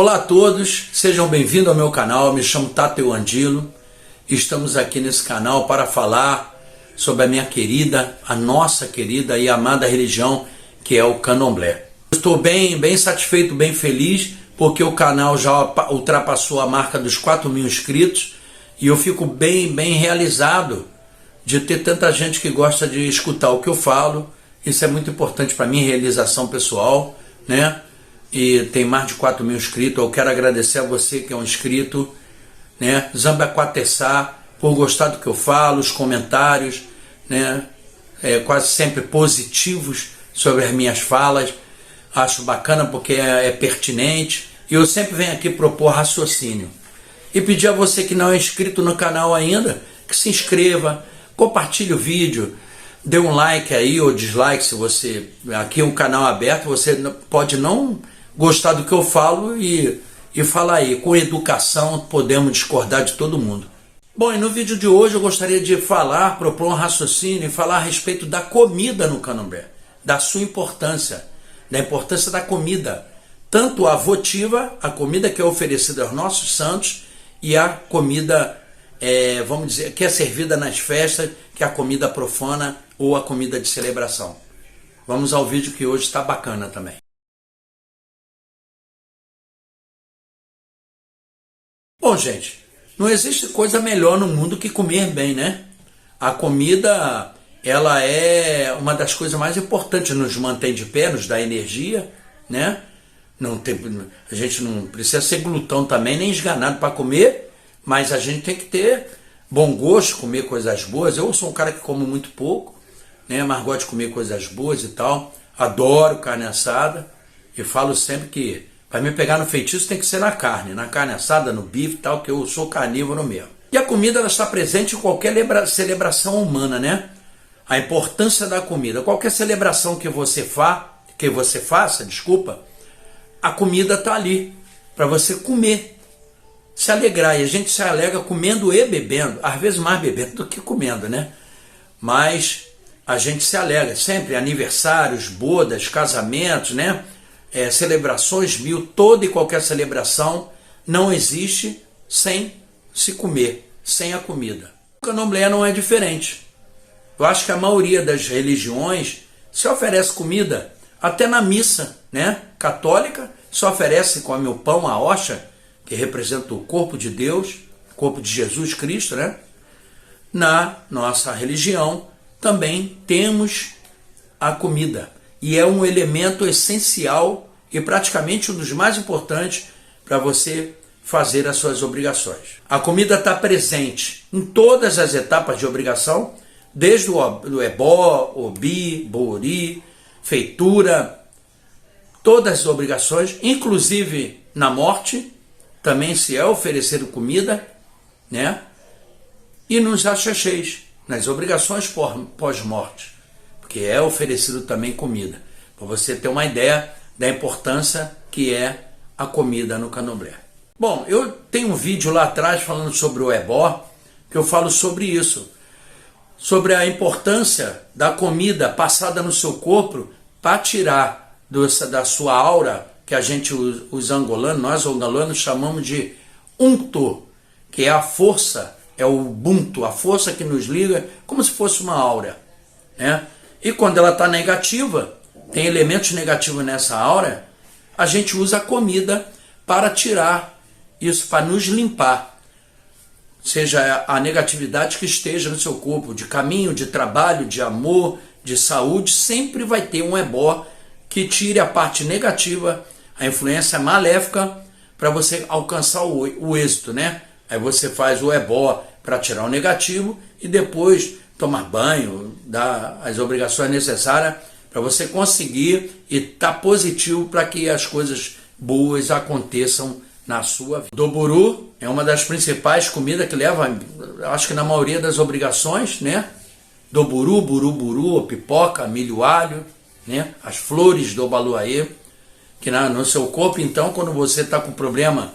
Olá a todos, sejam bem-vindos ao meu canal, me chamo Tateu Andilo. Estamos aqui nesse canal para falar sobre a minha querida, a nossa querida e amada religião, que é o Candomblé. Estou bem satisfeito, bem feliz, porque o canal já ultrapassou a marca dos 4.000 inscritos e eu fico bem realizado de ter tanta gente que gosta de escutar o que eu falo. Isso é muito importante para mim, realização pessoal, né? E tem mais de 4.000 inscritos. Eu quero agradecer a você que é um inscrito, né? Zambaquatessá, por gostar do que eu falo, os comentários, né? Quase sempre positivos sobre as minhas falas. Acho bacana porque é pertinente. E eu sempre venho aqui propor raciocínio. E pedir a você que não é inscrito no canal ainda, que se inscreva, compartilhe o vídeo, dê um like aí ou dislike se você... Aqui é um canal aberto, você pode não gostar do que eu falo e falar aí. Com educação podemos discordar de todo mundo. Bom, e no vídeo de hoje eu gostaria de propor um raciocínio e falar a respeito da comida no Candomblé, da sua importância, da importância da comida, tanto a votiva, a comida que é oferecida aos nossos santos, e a comida, vamos dizer, que é servida nas festas, que é a comida profana ou a comida de celebração. Vamos ao vídeo que hoje está bacana também. Bom, gente, não existe coisa melhor no mundo que comer bem, né? A comida, ela é uma das coisas mais importantes, nos mantém de pé, nos dá energia, né? A gente não precisa ser glutão também, nem esganado para comer, mas a gente tem que ter bom gosto, comer coisas boas. Eu sou um cara que como muito pouco, né? Mas gosto de comer coisas boas e tal. Adoro carne assada e falo sempre que para me pegar no feitiço tem que ser na carne assada, no bife e tal, que eu sou carnívoro mesmo. E a comida, ela está presente em qualquer celebração humana, né? A importância da comida. Qualquer celebração que você faça, a comida está ali para você comer, se alegrar. E a gente se alegra comendo e bebendo, às vezes mais bebendo do que comendo, né? Mas a gente se alegra sempre, aniversários, bodas, casamentos, né? Celebrações mil, toda e qualquer celebração não existe sem se comer, sem a comida. O Candomblé não é diferente. Eu acho que a maioria das religiões se oferece comida, até na missa, né? Católica, se oferece, come o pão, a hóstia, que representa o corpo de Deus, corpo de Jesus Cristo, né? Na nossa religião também temos a comida. E é um elemento essencial e praticamente um dos mais importantes para você fazer as suas obrigações. A comida está presente em todas as etapas de obrigação, desde o ebó, obi, bori, feitura, todas as obrigações, inclusive na morte, também se é oferecido comida, né? E nos axaxês, nas obrigações pós-morte, porque é oferecido também comida, para você ter uma ideia da importância que é a comida no Candomblé. Bom, eu tenho um vídeo lá atrás falando sobre o ebó, que eu falo sobre isso, sobre a importância da comida passada no seu corpo para tirar da sua aura, que a gente, os angolanos, nós angolanos chamamos de unto, que é a força, é o ubuntu, a força que nos liga, como se fosse uma aura, né? E quando ela está negativa, tem elementos negativos nessa aura, a gente usa a comida para tirar isso, para nos limpar. Seja a negatividade que esteja no seu corpo, de caminho, de trabalho, de amor, de saúde, sempre vai ter um ebó que tire a parte negativa, a influência maléfica, para você alcançar o êxito, né? Aí você faz o ebó para tirar o negativo e depois tomar banho, dar as obrigações necessárias para você conseguir e estar positivo para que as coisas boas aconteçam na sua vida. Doburu é uma das principais comidas que leva, acho que na maioria das obrigações, né? Doburu, buru, pipoca, milho, alho, né? As flores do baluaê, que no seu corpo, então, quando você está com problema,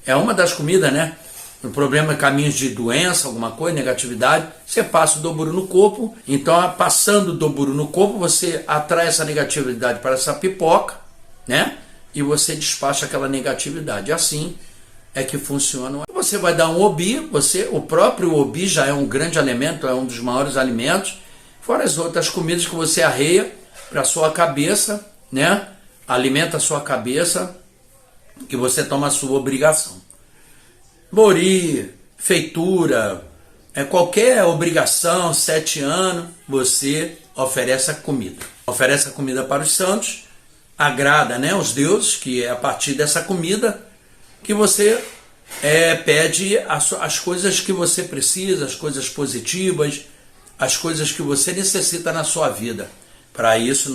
é uma das comidas, né? O problema é caminhos de doença, alguma coisa, negatividade, você passa o doburu no corpo, então passando o doburu no corpo, você atrai essa negatividade para essa pipoca, né? e você despacha aquela negatividade. Assim é que funciona. Você vai dar um obi, o próprio obi já é um grande alimento, é um dos maiores alimentos, fora as outras comidas que você arreia para a sua cabeça, né? Alimenta a sua cabeça, que você toma a sua obrigação. Bori, feitura, qualquer obrigação, 7 anos, você oferece a comida. Oferece a comida para os santos, agrada, né, os deuses, que é a partir dessa comida que você pede as coisas que você precisa, as coisas positivas, as coisas que você necessita na sua vida. Para isso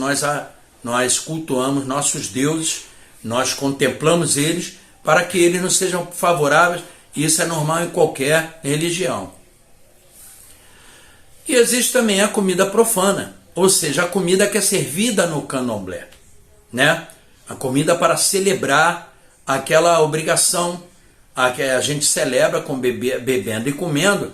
nós cultuamos nossos deuses, nós contemplamos eles para que eles nos sejam favoráveis. Isso é normal em qualquer religião. E existe também a comida profana, ou seja, a comida que é servida no candomblé, né? A comida para celebrar aquela obrigação que a gente celebra com bebendo e comendo,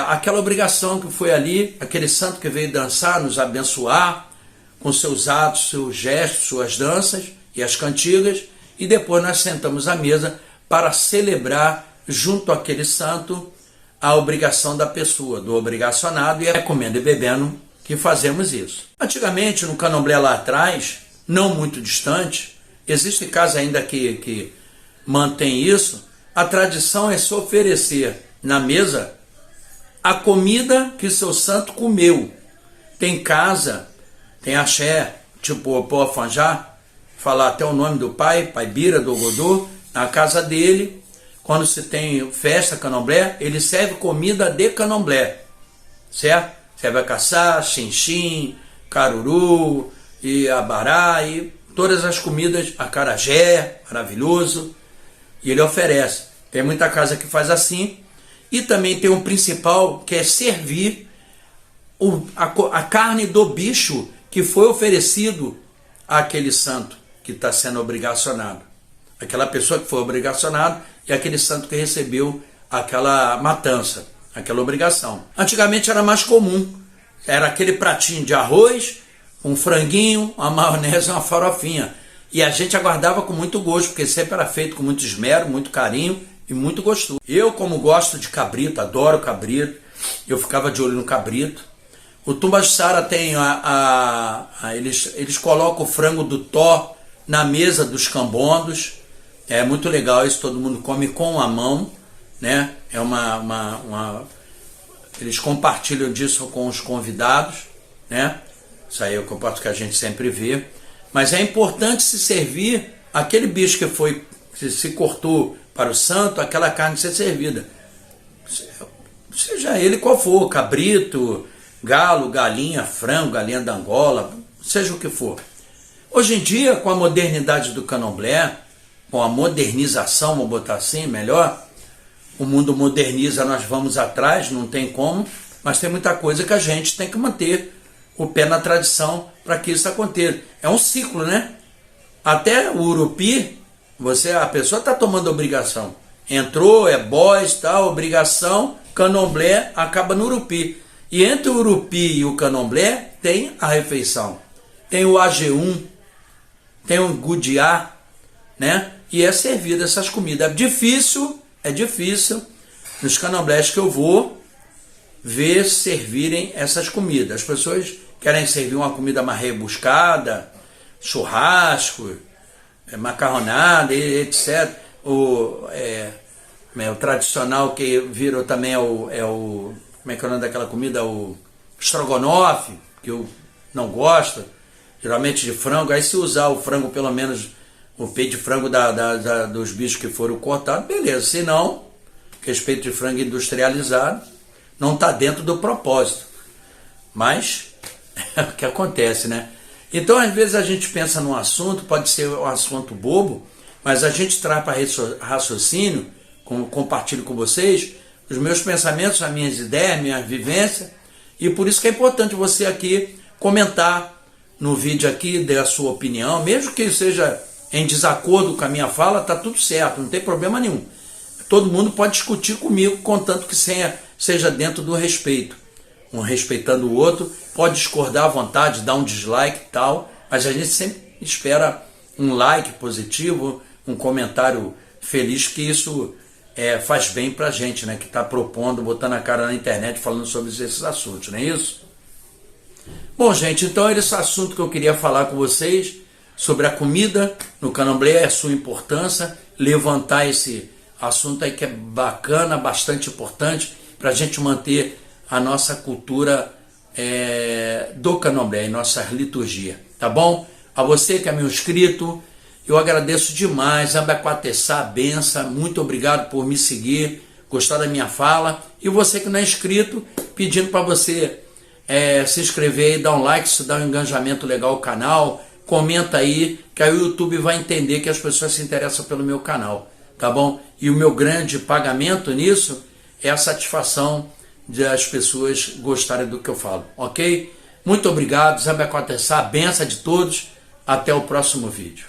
aquela obrigação que foi ali, aquele santo que veio dançar, nos abençoar com seus atos, seus gestos, suas danças e as cantigas, e depois nós sentamos à mesa para celebrar junto àquele santo a obrigação da pessoa, do obrigacionado, e é comendo e bebendo que fazemos isso. Antigamente, no candomblé lá atrás, não muito distante, existe casa ainda que mantém isso, a tradição é se oferecer na mesa a comida que seu santo comeu. Tem casa, tem axé, tipo o Poafanjá, falar até o nome do pai Bira, do Godô, na casa dele, quando se tem festa candomblé, ele serve comida de candomblé, certo? Serve acaçá, xinxim, caruru, e abará, e todas as comidas, acarajé, maravilhoso, e ele oferece. Tem muita casa que faz assim, e também tem um principal, que é servir a carne do bicho que foi oferecido àquele santo que está sendo obrigacionado. Aquela pessoa que foi obrigacionado e aquele santo que recebeu aquela matança, aquela obrigação. Antigamente era mais comum, era aquele pratinho de arroz, um franguinho, uma maionese, uma farofinha. E a gente aguardava com muito gosto, porque sempre era feito com muito esmero, muito carinho e muito gostoso. Eu, como gosto de cabrito, adoro cabrito, eu ficava de olho no cabrito. O Tumbaçara tem eles colocam o frango do Tó na mesa dos cambondos. É muito legal isso, todo mundo come com a mão, né? Eles compartilham disso com os convidados, né? Isso aí é o comportamento que a gente sempre vê. Mas é importante se servir aquele bicho que se cortou para o santo, aquela carne ser servida. Seja ele qual for, cabrito, galo, galinha, frango, galinha da Angola, seja o que for. Hoje em dia, com a modernidade do candomblé, com a modernização, vou botar assim, melhor, o mundo moderniza, nós vamos atrás, não tem como, mas tem muita coisa que a gente tem que manter o pé na tradição para que isso aconteça. É um ciclo, né? Até o Urupi, a pessoa está tomando obrigação. Entrou, é boss, tal, obrigação, candomblé, acaba no Urupi. E entre o Urupi e o candomblé tem a refeição. Tem o AG1, tem o Gudiá, né? E é servida essas comidas. É difícil nos candomblés que eu vou ver servirem essas comidas. As pessoas querem servir uma comida mais rebuscada, churrasco, macarronada, etc. O tradicional que virou também como é que é o nome daquela comida? O estrogonofe, que eu não gosto, geralmente de frango. Aí se usar o frango, pelo menos o peito de frango dos bichos que foram cortados, beleza. Se não, respeito de frango industrializado, não está dentro do propósito. Mas é o que acontece, né? Então, às vezes a gente pensa num assunto, pode ser um assunto bobo, mas a gente traz para raciocínio, compartilho com vocês, os meus pensamentos, as minhas ideias, minha vivência, e por isso que é importante você aqui comentar no vídeo aqui, dar a sua opinião, mesmo que seja em desacordo com a minha fala, tá tudo certo, não tem problema nenhum. Todo mundo pode discutir comigo, contanto que seja dentro do respeito. Um respeitando o outro, pode discordar à vontade, dar um dislike e tal, mas a gente sempre espera um like positivo, um comentário feliz, que isso faz bem pra gente, né? Que está propondo, botando a cara na internet, falando sobre esses assuntos, não é isso? Bom, gente, então era esse assunto que eu queria falar com vocês, sobre a comida no candomblé, a sua importância, levantar esse assunto aí que é bacana, bastante importante, para a gente manter a nossa cultura do candomblé, nossa liturgia, tá bom? A você que é meu inscrito, eu agradeço demais, Ambaquatessá, benção, muito obrigado por me seguir, gostar da minha fala, e você que não é inscrito, pedindo para você se inscrever e dar um like, isso dá um engajamento legal ao canal, comenta aí, que aí o YouTube vai entender que as pessoas se interessam pelo meu canal, tá bom? E o meu grande pagamento nisso é a satisfação de as pessoas gostarem do que eu falo, ok? Muito obrigado, Zambecoatessá, benção de todos, até o próximo vídeo.